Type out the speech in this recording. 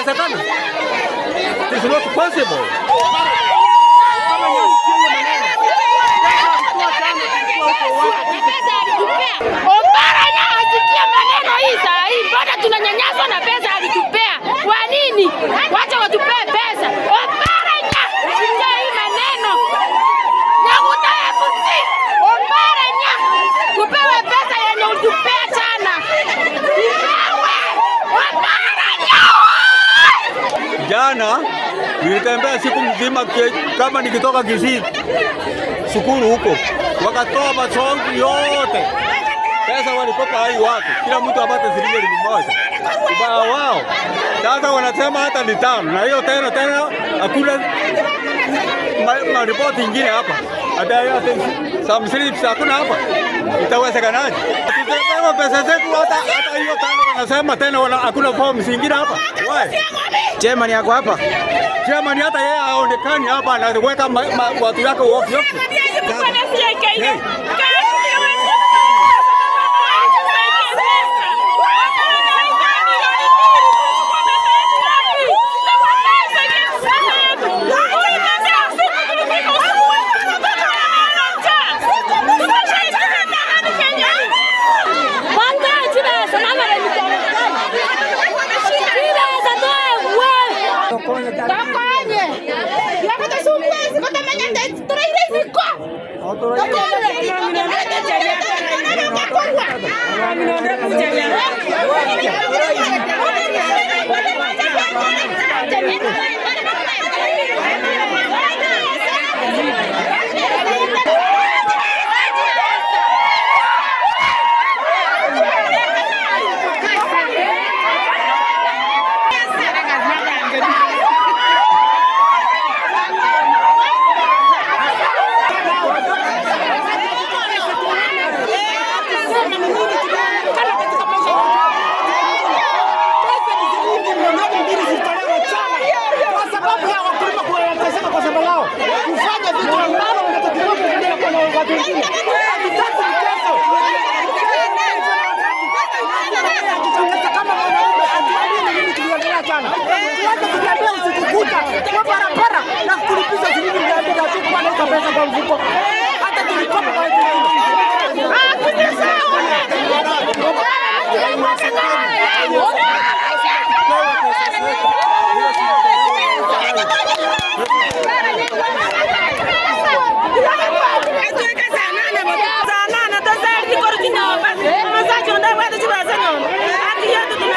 Inawezekana? It is not possible. Oparanya asikia maneno hii saa hii. Mbona tunanyanyaswa na pesa alitupea? Kwa nini? Wacha watupee pesa. Oparanya asikia hii maneno. Nyakuta FC. Oparanya kupewa pesa yenye utupea sana. Oparanya. Jana nilitembea siku mzima kama nikitoka Kisii shukuru huko, wakatoa masongi yote, pesa walikopa hai watu, kila mtu apate shilingi 1,000. Ubaya wao sasa wanasema hata ni tano, na hiyo tena hakuna maripoti ingine hapa, hata some slips hakuna hapa. Itawezekanaje? Tutapewa pesa zetu hata hiyo tano wanasema tena hakuna forms ingine hapa. Why? Chairman yako hapa? Chairman hata yeye haonekani hapa, anaweka watu yake ovyo. kufanya vitu ambavyo wanatakiwa kuendelea kwa watu wengine.